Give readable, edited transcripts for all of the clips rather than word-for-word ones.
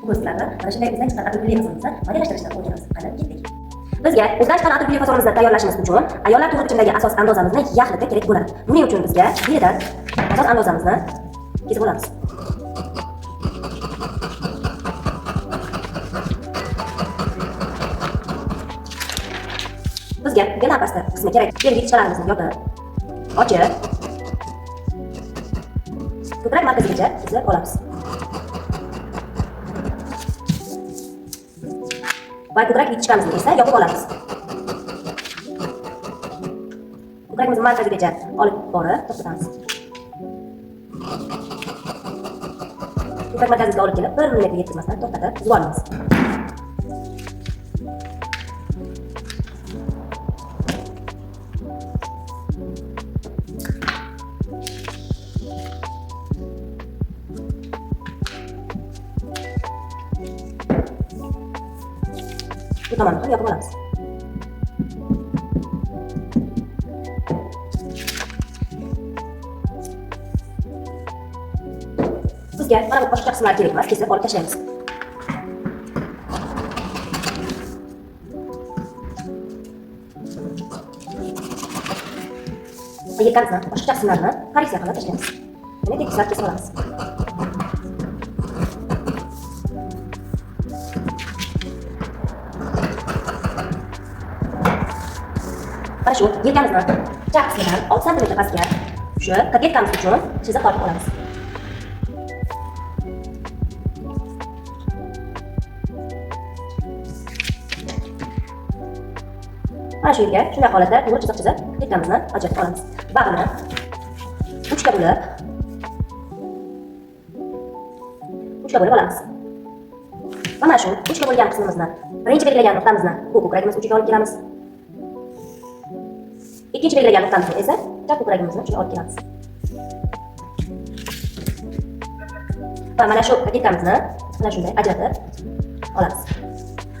Bugun sizlarni mana shunday o'zdan chiqqan atirgulli fasonimizni modellashtirish o'rganamiz. Qani, ketdik. Bizga o'zdan chiqqan atirgulli fasonimizni tayyorlashimiz uchun ayollar to'g'ri bichimdagi asos andozamizni yaxlitib kerak bo'ladi. Buning uchun bizga biridan asos andozamizni kesib olamiz. Bizga gana pasta qismi kerak. Belgi ichkalarimizni yopib, ochib, ko'krak markazigacha kesib olamiz. Va ko'krak yutishkamizni esa yopib olamiz. Ko'krakimizni markazigacha olib borib to'xtatamiz. Ko'krak markaziga olib kelib 1 millimetrga yetkazmasdan to'xtatib yuboramiz. Bu tomonni ham yopib olamiz. Bizga mana bu boshqa qismlar kerak emas, kesib olib tashlaymiz. Yetkazamiz, boshqa qismlarni korreksiya qilib tashlaymiz. Yana tekislar kesib olamiz. Mana shu yelkamizni chap qismidan 6 cm pastga shu koketkamiz uchun chiziq tortib olamiz. Mana shu yerga shunday holatda to'g'ri chiziq chizib koketkamizni ajratib olamiz. Bag'rini 3 ga bo'lib olamiz. Mana shu 3 ga bo'lgan qismimizni birinchi belgilagan nuqtamizni bu ko'kragimiz uchiga olib kelamiz. Ikkinchi belgilagan nuqtamizni esa chap ko'kragimizni uchiga olib kelamiz. Va mana shu koketkamizni mana shunday ajratib olamiz.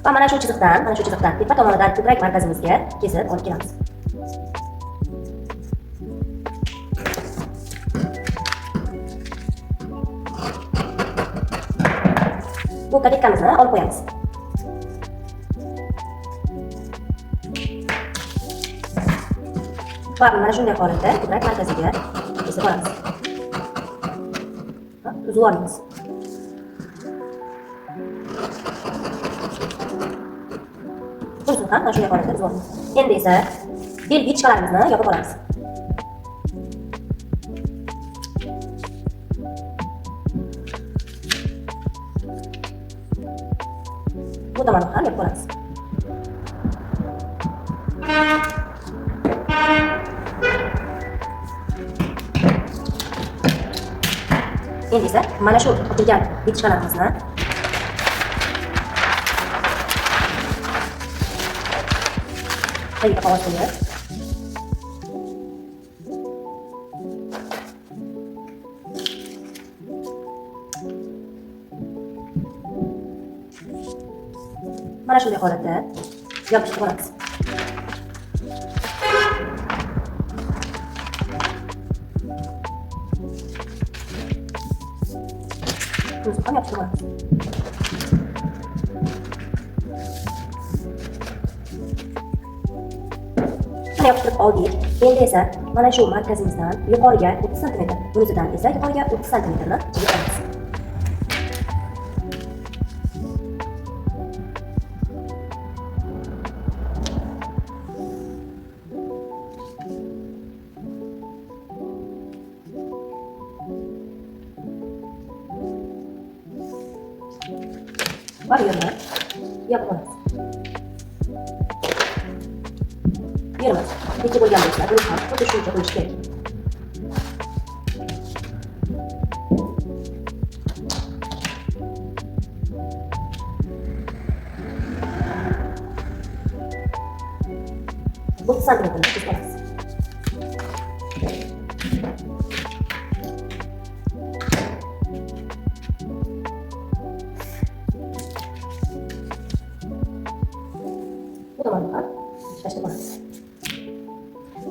Va mana shu chiziqdan tepa tomonidan ko'krak markazimizga kesib olib kelamiz. Bu koketkamizni olib qo'yamiz. Va mana shunday holatda ko'krak markaziga kesib olamiz. Uzib olamiz. Bunisini ham mana shunday holatda uzib olamiz. Endi esa belgi ichkalarimizni yopib olamiz. Bu tomonni ham yopib olamiz. Endi esa mana shu ochilgan yetishkalarimizni tagiga qog'oz qo'yib mana shunday holatda yopishtirib olamiz. Bunu ham yopishtirib olamiz. Mana yopishtirib oldik. Endi esa mana shu markazimizdan yuqoriga 30 cm, bunisidan esa yuqoriga 30 cm ni chizib olamiz. Var yerine yapmalıyız. Yerimiz peki bo'lgan bo'lsa, buni ham xuddi shuncha qilish kerak. Bu santimetrni kesib olamiz. Bu tomonni ham tashlab olamiz.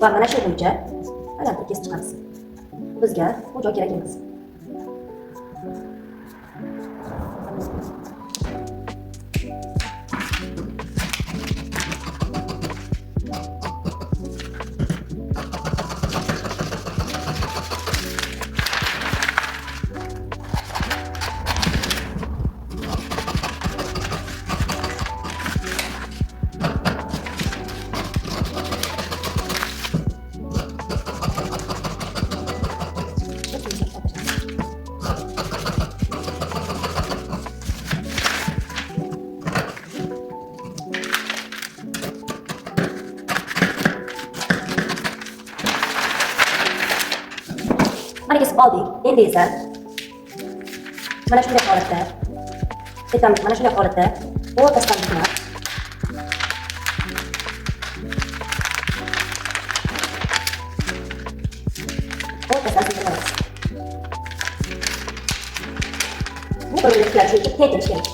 Va mana shu bo'yicha alanni kesib chiqamiz. Bizga bu joy kerak emas. Endi esa mana shunday holatda aytamiz, mana shunday holatda o'rtasidan bitmas. O'rtasidan bitmas. Bu bir ishlar uchun teng kelish kerak.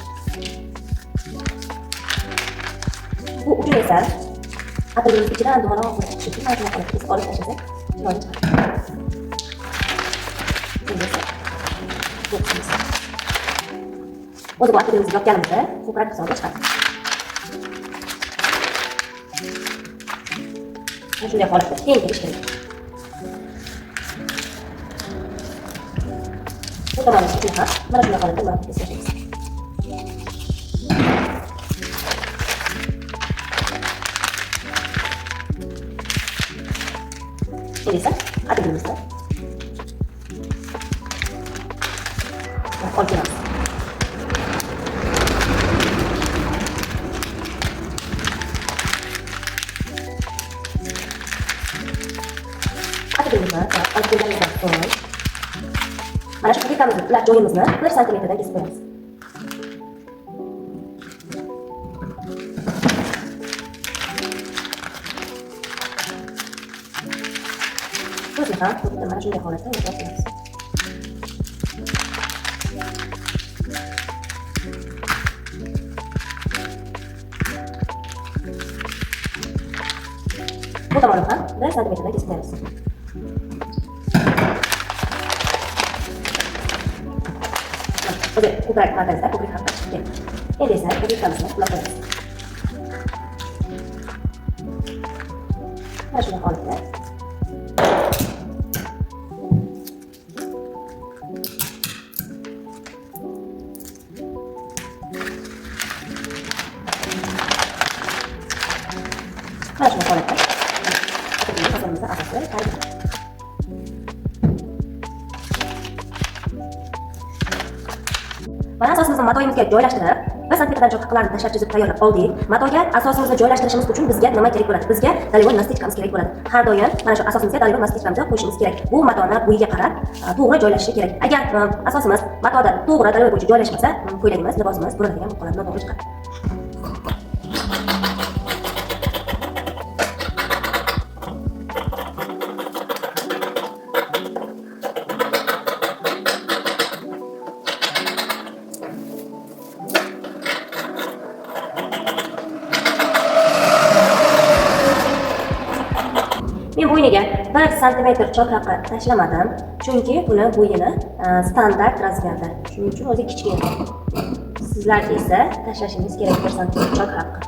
Bu uchun esa atirimiz ichidan dumaroq qilib chiqib, mana shunday qilib olib tashlasak, chiroyli chiqadi. Endi esa yo'qmiz. O'zi bu atirimizni yopganimizda ko'krak hisobiga chiqadi. Mana shunday holatda teng kelish kerak. Bu tomonimiz uchun ham mana shunday holatda murabbiy kesishimiz. Endi esa atirimizni olib kelamiz. Atirimizni olib kelganimizdan so'ng mana shu plikamizning ular joyimizni 1 santimetrdan kesib qo'yamiz. Ko'zni ham xuddi mana shunday holatda o'rab qo'yamiz. Bu tomonini ham 1 santimetrdan kesib qo'yamiz. O'zi ko'krak markazida ko'krak haqqa chiqib keldi. Endi esa ko'krakamizni ulab qo'yamiz. Mana shunday holatda faslimizni asosiy tarkib. Mana asosimizni matoyimizga joylashtirib, 1 santimetrdan cho'qqalarni tashlab chizib tayyorlab oldik. Matoga asosimizni joylashtirishimiz uchun bizga nima kerak bo'ladi? Bizga dalivon nastichkamiz kerak bo'ladi. Har doim mana shu asosimizga dalivon nastichkamizni qo'yishimiz kerak. Bu matoni bo'yiga qarab to'g'ri joylashishi kerak. Agar asosimiz matoda to'g'ri dalivon bo'yicha joylashmasa, ko'ylagimiz, libosimiz buriladigan bo'lib qoladi, noto'g'ri chiqadi. Men bo'yniga 1 santimetr chok haqi tashlamadim, chunki uni bo'yini standart razmerda. Shuning uchun o'zi kichkina. Sizlar esa tashlashingiz kerak 1 santimetr chok haqi.